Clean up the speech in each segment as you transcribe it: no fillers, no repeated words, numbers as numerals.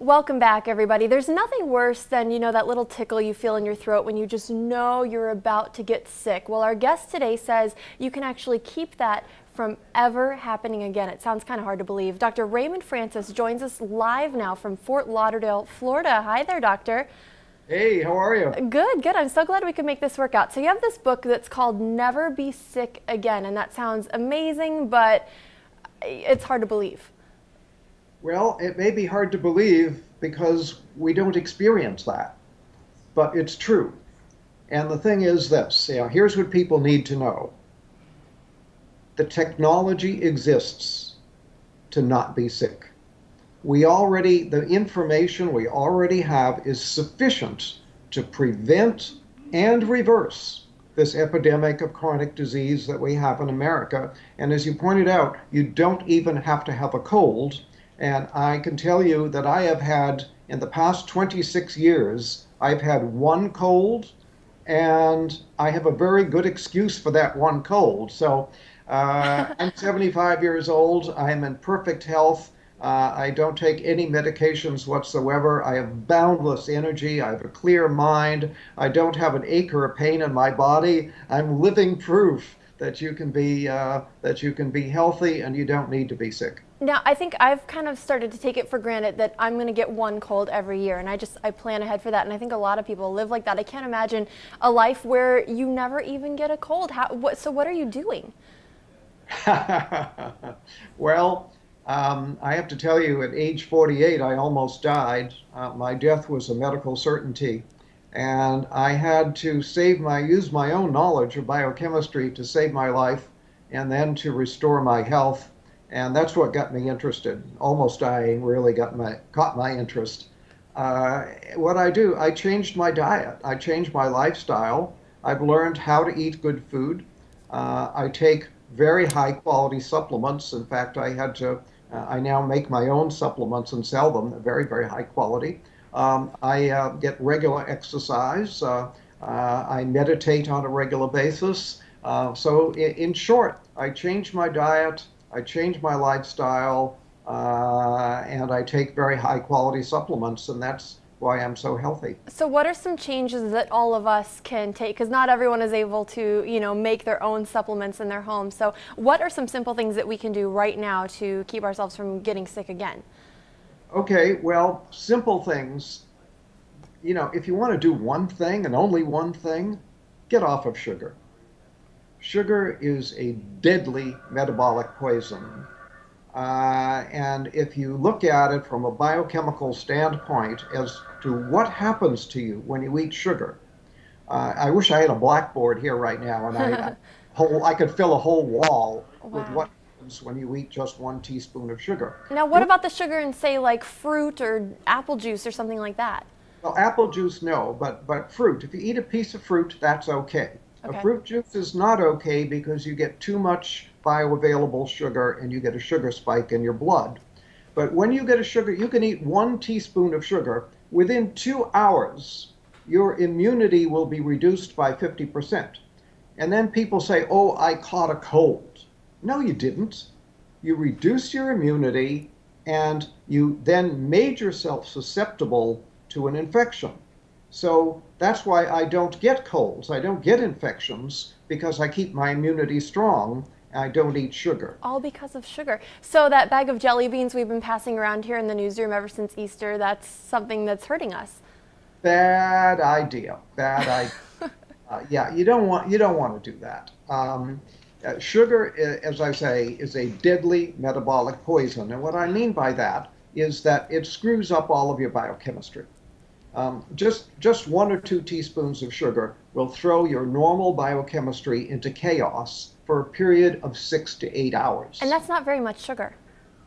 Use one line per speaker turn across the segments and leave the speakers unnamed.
Welcome back, everybody. There's nothing worse than, that little tickle you feel in your throat when you just know you're about to get sick. Well, our guest today says you can actually keep that from ever happening again. It sounds kind of hard to believe. Dr. Raymond Francis joins us live now from Fort Lauderdale, Florida. Hi there, doctor.
Hey, how are you?
Good, good. I'm so glad we could make this work out. So you have this book that's called Never Be Sick Again, and that sounds amazing, but it's hard to believe.
Well, it may be hard to believe because we don't experience that, but it's true. And the thing is this, here's what people need to know. The technology exists to not be sick. The information we already have is sufficient to prevent and reverse this epidemic of chronic disease that we have in America. And as you pointed out, you don't even have to have a cold. And I can tell you that I have had, in the past 26 years, I've had one cold, and I have a very good excuse for that one cold. So I'm 75 years old. I am in perfect health. I don't take any medications whatsoever. I have boundless energy. I have a clear mind. I don't have an ache or a pain in my body. I'm living proof that you can be healthy and you don't need to be sick.
Now, I think I've kind of started to take it for granted that I'm going to get one cold every year, and I plan ahead for that, and I think a lot of people live like that. I can't imagine a life where you never even get a cold. So what are you doing?
Well, I have to tell you, at age 48, I almost died. My death was a medical certainty, and I had to use my own knowledge of biochemistry to save my life and then to restore my health. And that's what got me interested. Almost dying really caught my interest. What I do, I changed my diet. I changed my lifestyle. I've learned how to eat good food. I take very high quality supplements. In fact, I now make my own supplements and sell them, very, very high quality. I get regular exercise. I meditate on a regular basis. So in short, I changed my diet. I change my lifestyle, and I take very high quality supplements, and that's why I'm so healthy.
So what are some changes that all of us can take? Because not everyone is able to, make their own supplements in their home. So what are some simple things that we can do right now to keep ourselves from getting sick again?
Okay, well, simple things. If you want to do one thing and only one thing, get off of sugar. Sugar is a deadly metabolic poison. And if you look at it from a biochemical standpoint as to what happens to you when you eat sugar, I wish I had a blackboard here right now and I could fill a whole wall with what happens when you eat just 1 teaspoon of sugar.
Now, what about the sugar in, say, like fruit or apple juice or something like that?
Well, apple juice, no, but fruit. If you eat a piece of fruit, that's okay.
Okay.
A fruit juice is not okay because you get too much bioavailable sugar and you get a sugar spike in your blood. But when you get a sugar, you can eat 1 teaspoon of sugar. Within 2 hours, your immunity will be reduced by 50%. And then people say, oh, I caught a cold. No, you didn't. You reduced your immunity and you then made yourself susceptible to an infection. So that's why I don't get colds. I don't get infections because I keep my immunity strong. I don't eat sugar.
All because of sugar. So that bag of jelly beans we've been passing around here in the newsroom ever since Easter, that's something that's hurting us.
Bad idea. Bad idea. Yeah, you don't want to do that. Sugar, as I say, is a deadly metabolic poison. And what I mean by that is that it screws up all of your biochemistry. Just 1 or 2 teaspoons of sugar will throw your normal biochemistry into chaos for a period of 6 to 8 hours.
And that's not very much sugar.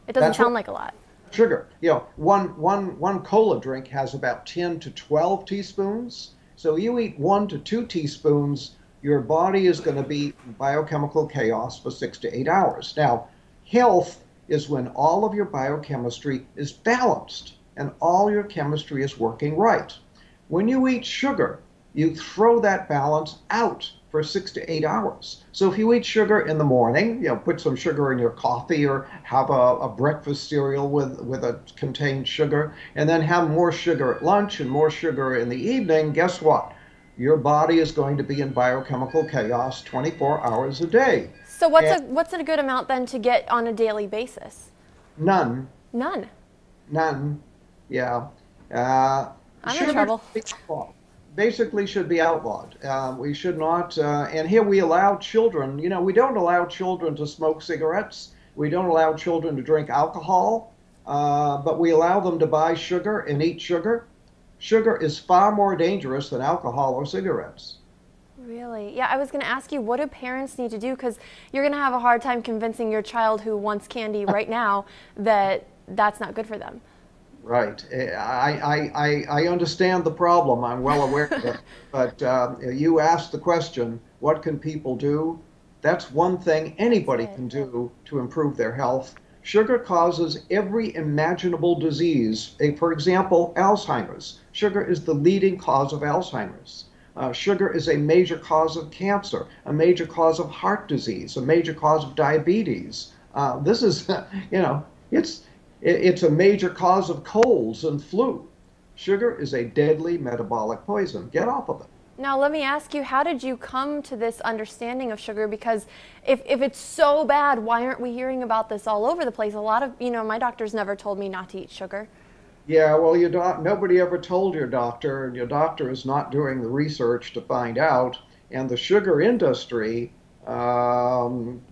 It doesn't sound like a lot.
Sugar. One cola drink has about 10 to 12 teaspoons. So you eat 1 to 2 teaspoons, your body is going to be in biochemical chaos for 6 to 8 hours. Now, health is when all of your biochemistry is balanced and all your chemistry is working right. When you eat sugar, you throw that balance out for 6 to 8 hours. So if you eat sugar in the morning, put some sugar in your coffee or have a breakfast cereal with a contained sugar, and then have more sugar at lunch and more sugar in the evening, guess what? Your body is going to be in biochemical chaos 24 hours a day.
So
And
what's a good amount then to get on a daily basis?
none,
None.
none, yeah. Uh,
I'm in
Sugar
trouble.
basically should be outlawed. We should not, and here we allow children, we don't allow children to smoke cigarettes. We don't allow children to drink alcohol, but we allow them to buy sugar and eat sugar. Sugar is far more dangerous than alcohol or cigarettes.
Really? Yeah, I was going to ask you, what do parents need to do? Because you're going to have a hard time convincing your child who wants candy right now that that's not good for them.
Right. I understand the problem. I'm well aware of it. But you asked the question, what can people do? That's one thing anybody can do to improve their health. Sugar causes every imaginable disease. For example, Alzheimer's. Sugar is the leading cause of Alzheimer's. Sugar is a major cause of cancer, a major cause of heart disease, a major cause of diabetes. This is, it's a major cause of colds and flu. Sugar is a deadly metabolic poison. Get off of it.
Now, let me ask you, how did you come to this understanding of sugar? Because if it's so bad, why aren't we hearing about this all over the place? A lot of, my doctors never told me not to eat sugar.
Yeah, well, nobody ever told your doctor, and your doctor is not doing the research to find out. And the sugar industry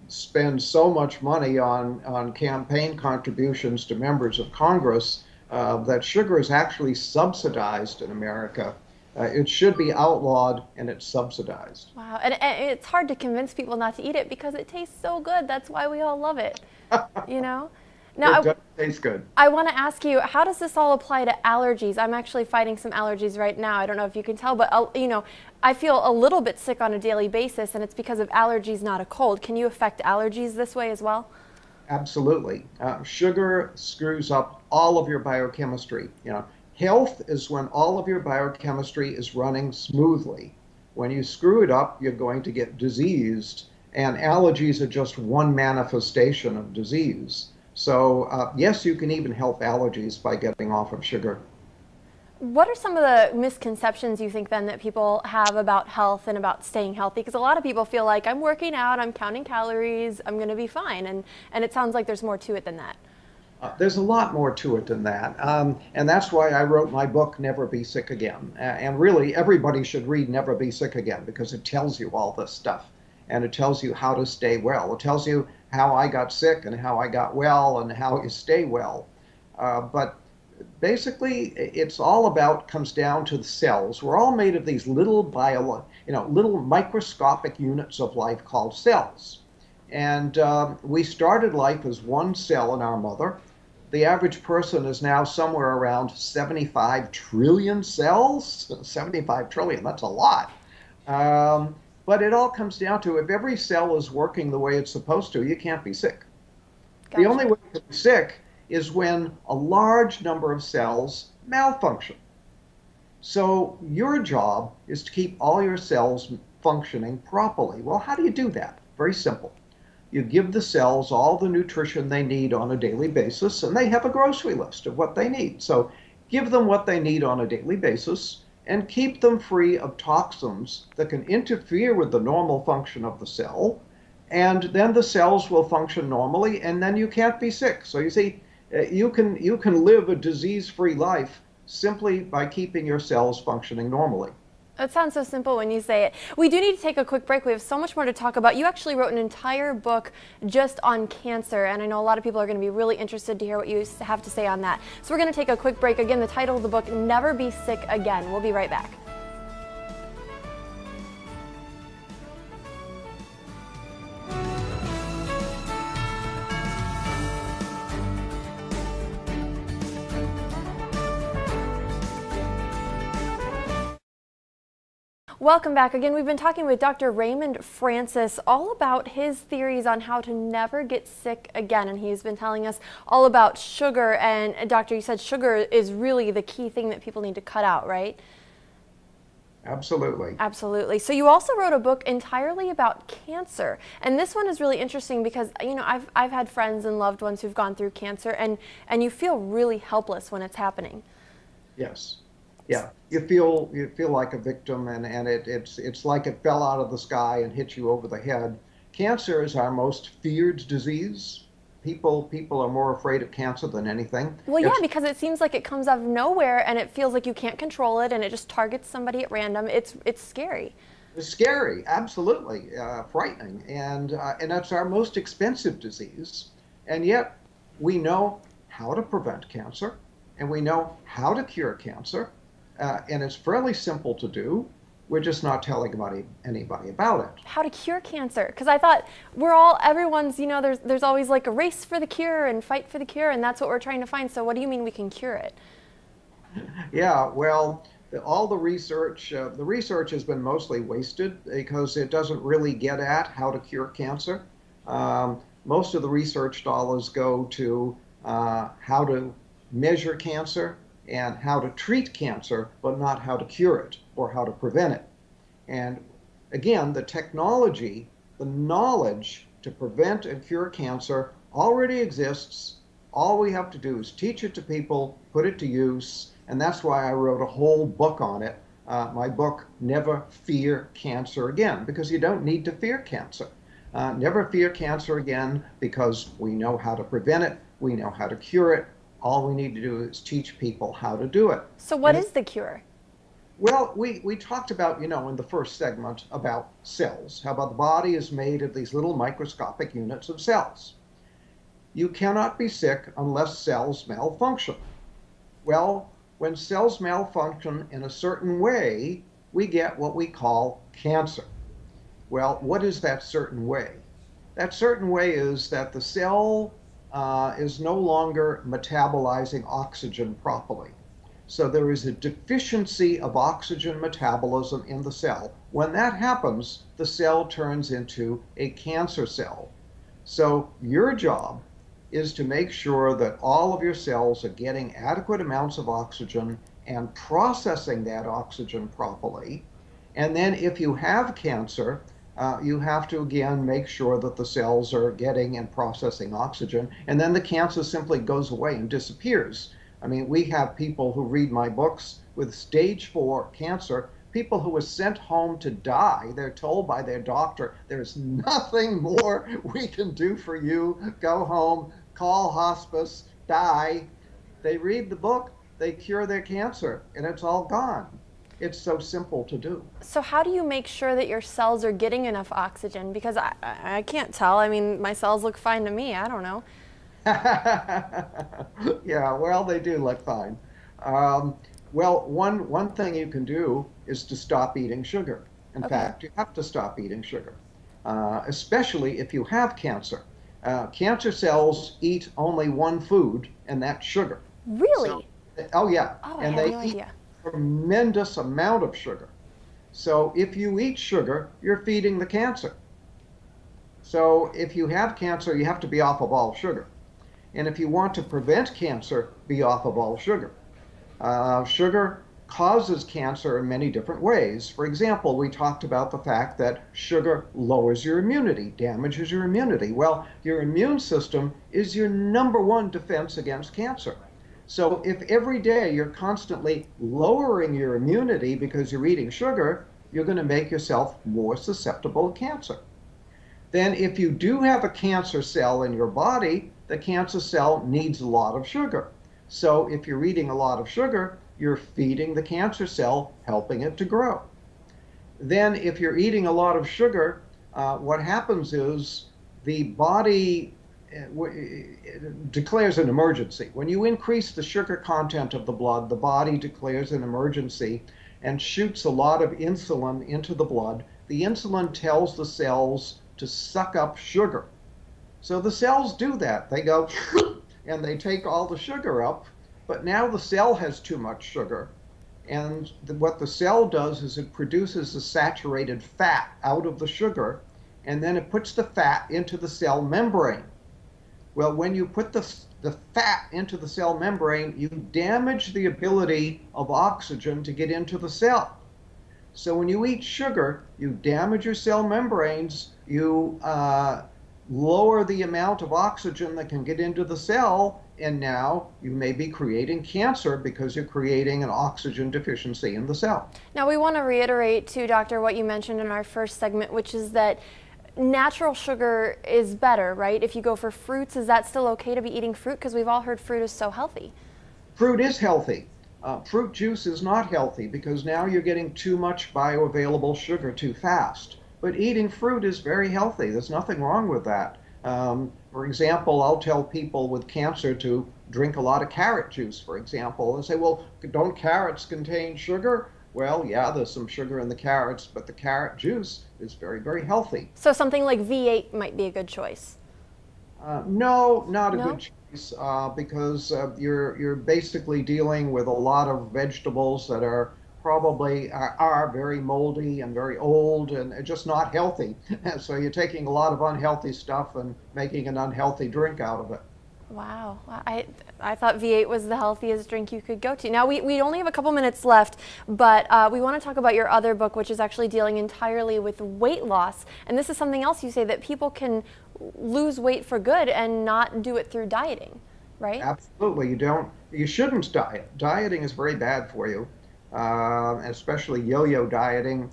spends so much money on campaign contributions to members of Congress that sugar is actually subsidized in America. It should be outlawed, and it's subsidized.
Wow, and it's hard to convince people not to eat it because it tastes so good. That's why we all love it, Now,
It does taste good.
I want to ask you, how does this all apply to allergies? I'm actually fighting some allergies right now. I don't know if you can tell, but I feel a little bit sick on a daily basis, and it's because of allergies, not a cold. Can you affect allergies this way as well?
Absolutely. Sugar screws up all of your biochemistry. Health is when all of your biochemistry is running smoothly. When you screw it up, you're going to get diseased, and allergies are just one manifestation of disease. So yes, you can even help allergies by getting off of sugar.
What are some of the misconceptions you think then that people have about health and about staying healthy? Because a lot of people feel like I'm working out, I'm counting calories, I'm going to be fine. And it sounds like there's more to it than that.
There's a lot more to it than that. And that's why I wrote my book, Never Be Sick Again. And really, everybody should read Never Be Sick Again because it tells you all this stuff. And it tells you how to stay well. It tells you how I got sick and how I got well and how you stay well. But basically, it's all comes down to the cells. We're all made of these little little microscopic units of life called cells. And we started life as one cell in our mother. The average person is now somewhere around 75 trillion cells. 75 trillion, that's a lot. But it all comes down to if every cell is working the way it's supposed to, you can't be sick.
Gotcha.
The only way to be sick is when a large number of cells malfunction. So your job is to keep all your cells functioning properly. Well, how do you do that? Very simple. You give the cells all the nutrition they need on a daily basis, and they have a grocery list of what they need. So give them what they need on a daily basis, and keep them free of toxins that can interfere with the normal function of the cell, and then the cells will function normally, and then you can't be sick. So you see, you can live a disease-free life simply by keeping your cells functioning normally.
It sounds so simple when you say it. We do need to take a quick break. We have so much more to talk about. You actually wrote an entire book just on cancer, and I know a lot of people are going to be really interested to hear what you have to say on that. So we're going to take a quick break. Again, the title of the book, Never Be Sick Again. We'll be right back. Welcome back. Again, we've been talking with Dr. Raymond Francis all about his theories on how to never get sick again. And he's been telling us all about sugar. And Doctor, you said sugar is really the key thing that people need to cut out, right?
Absolutely.
Absolutely. So you also wrote a book entirely about cancer. And this one is really interesting because, I've had friends and loved ones who've gone through cancer, and you feel really helpless when it's happening.
Yes. Yeah. You feel like a victim, and it's like it fell out of the sky and hit you over the head. Cancer is our most feared disease. People are more afraid of cancer than anything.
Well, yeah,
It's
because it seems like it comes out of nowhere and it feels like you can't control it and it just targets somebody at random. It's scary.
scary, absolutely frightening, and that's our most expensive disease. And yet, we know how to prevent cancer, and we know how to cure cancer, and it's fairly simple to do. We're just not telling anybody about it.
How to cure cancer? Because I thought everyone's, there's always like a race for the cure and fight for the cure, and that's what we're trying to find. So what do you mean we can cure it?
Yeah, well, all the research has been mostly wasted because it doesn't really get at how to cure cancer. Most of the research dollars go to how to measure cancer and how to treat cancer, but not how to cure it or how to prevent it. And again, the technology, the knowledge to prevent and cure cancer already exists. All we have to do is teach it to people, put it to use, and that's why I wrote a whole book on it. My book, Never Fear Cancer Again, because you don't need to fear cancer. Never fear cancer again because we know how to prevent it, we know how to cure it. All we need to do is teach people how to do it.
So what is the cure?
Well, we talked about, in the first segment about cells, how about the body is made of these little microscopic units of cells. You cannot be sick unless cells malfunction. Well, when cells malfunction in a certain way, we get what we call cancer. Well, what is that certain way? That certain way is that the cell is no longer metabolizing oxygen properly. So there is a deficiency of oxygen metabolism in the cell. When that happens, the cell turns into a cancer cell. So your job is to make sure that all of your cells are getting adequate amounts of oxygen and processing that oxygen properly. And then if you have cancer, you have to again make sure that the cells are getting and processing oxygen, and then the cancer simply goes away and disappears. I mean, we have people who read my books with stage 4 cancer, people who were sent home to die. They're told by their doctor, there's nothing more we can do for you. Go home, call hospice, die. They read the book, they cure their cancer, and it's all gone. It's so simple to do.
So how do you make sure that your cells are getting enough oxygen? Because I can't tell. I mean, my cells look fine to me. I don't know.
Yeah, well, they do look fine. Well, one thing you can do is to stop eating sugar. In fact, you have to stop eating sugar, especially if you have cancer. Cancer cells eat only one food, and that's sugar.
Really?
Oh, yeah.
Oh,
and
I had
they
no
eat
idea.
a tremendous amount of sugar. So if you eat sugar, you're feeding the cancer. So if you have cancer, you have to be off of all sugar. And if you want to prevent cancer, be off of all sugar. Sugar causes cancer in many different ways. For example, we talked about the fact that sugar lowers your immunity, damages your immunity. Well, your immune system is your #1 defense against cancer. So if every day you're constantly lowering your immunity because you're eating sugar, you're going to make yourself more susceptible to cancer. Then if you do have a cancer cell in your body, the cancer cell needs a lot of sugar. So if you're eating a lot of sugar, you're feeding the cancer cell, helping it to grow. Then if you're eating a lot of sugar, what happens is the body declares an emergency. When you increase the sugar content of the blood, the body declares an emergency and shoots a lot of insulin into the blood. The insulin tells the cells to suck up sugar. So the cells do that. They go and they take all the sugar up, but now the cell has too much sugar. And what the cell does is it produces a saturated fat out of the sugar, and then it puts the fat into the cell membrane. Well, when you put the fat into the cell membrane, you damage the ability of oxygen to get into the cell. So when you eat sugar, you damage your cell membranes, you lower the amount of oxygen that can get into the cell, and now you may be creating cancer because you're creating an oxygen deficiency in the cell.
Now we want to reiterate too, Doctor, what you mentioned in our first segment, which is that natural sugar is better, right? If you go for fruits, is that still okay to be eating fruit? Because we've all heard fruit is so healthy.
Fruit is healthy. Fruit juice is not healthy because now you're getting too much bioavailable sugar too fast. But eating fruit is very healthy. There's nothing wrong with that. For example, I'll tell people with cancer to drink a lot of carrot juice, for example, and say, well, don't carrots contain sugar? Well, yeah, there's some sugar in the carrots, but the carrot juice is very, very healthy.
So something like V8 might be a good choice.
No, not a good choice, because you're basically dealing with a lot of vegetables that are probably are very moldy and very old and just not healthy. So you're taking a lot of unhealthy stuff and making an unhealthy drink out of it.
Wow, I thought V8 was the healthiest drink you could go to. Now we only have a couple minutes left, but we want to talk about your other book, which is actually dealing entirely with weight loss. And this is something else you say, that people can lose weight for good and not do it through dieting, right?
Absolutely. You shouldn't diet. Dieting is very bad for you. Especially yo-yo dieting,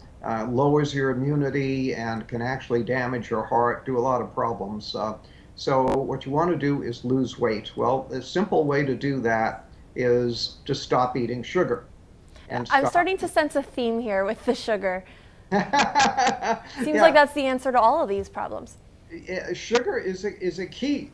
lowers your immunity and can actually damage your heart, do a lot of problems. So what you want to do is lose weight. Well, the simple way to do that is to stop eating sugar.
And I'm starting to sense a theme here with the sugar. Seems
Yeah.
like that's the answer to all of these problems.
Sugar is a key.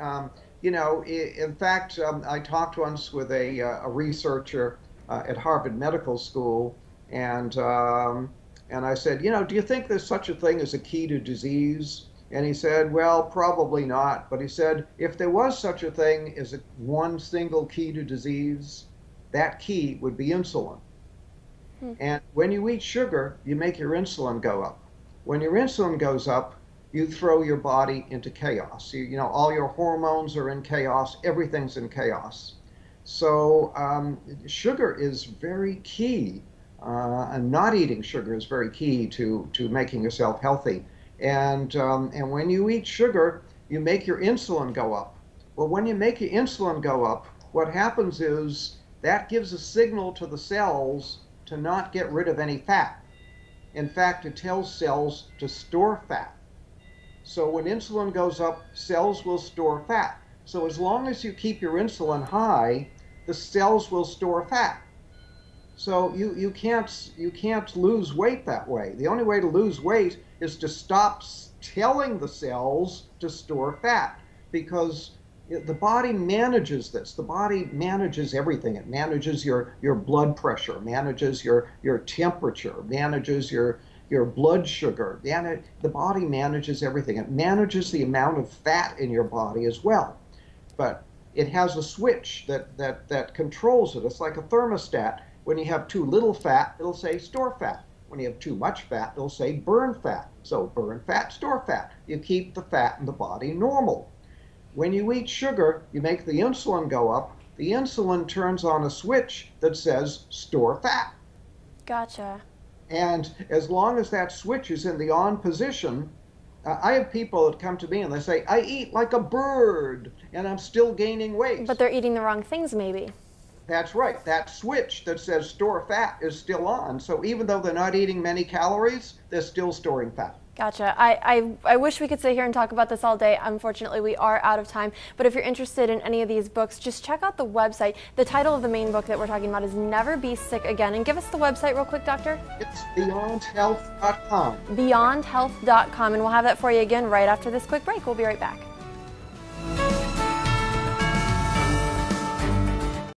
In fact, I talked once with a researcher at Harvard Medical School, and I said, do you think there's such a thing as a key to disease? And he said, well, probably not. But he said, if there was such a thing as one single key to disease, that key would be insulin. And when you eat sugar, you make your insulin go up. When your insulin goes up, you throw your body into chaos. All your hormones are in chaos. Everything's in chaos. So sugar is very key, and not eating sugar is very key to making yourself healthy. And when you eat sugar, you make your insulin go up. Well, when you make your insulin go up, what happens is that gives a signal to the cells to not get rid of any fat. In fact, it tells cells to store fat. So when insulin goes up, cells will store fat. So as long as you keep your insulin high, the cells will store fat. So you can't lose weight that way. The only way to lose weight is to stop telling the cells to store fat, because the body manages this. The body manages everything. It manages your blood pressure, manages your temperature, manages your blood sugar. The body manages everything. It manages the amount of fat in your body as well. But it has a switch that controls it. It's like a thermostat. When you have too little fat, it'll say store fat. When you have too much fat, it'll say burn fat. So burn fat, store fat. You keep the fat in the body normal. When you eat sugar, you make the insulin go up. The insulin turns on a switch that says store fat.
Gotcha.
And as long as that switch is in the on position, I have people that come to me and they say, I eat like a bird and I'm still gaining weight.
But they're eating the wrong things maybe.
That's right. That switch that says store fat is still on. So even though they're not eating many calories, they're still storing fat.
Gotcha. I wish we could sit here and talk about this all day. Unfortunately, we are out of time. But if you're interested in any of these books, just check out the website. The title of the main book that we're talking about is Never Be Sick Again. And give us the website real quick, Doctor.
It's beyondhealth.com.
Beyondhealth.com. And we'll have that for you again right after this quick break. We'll be right back.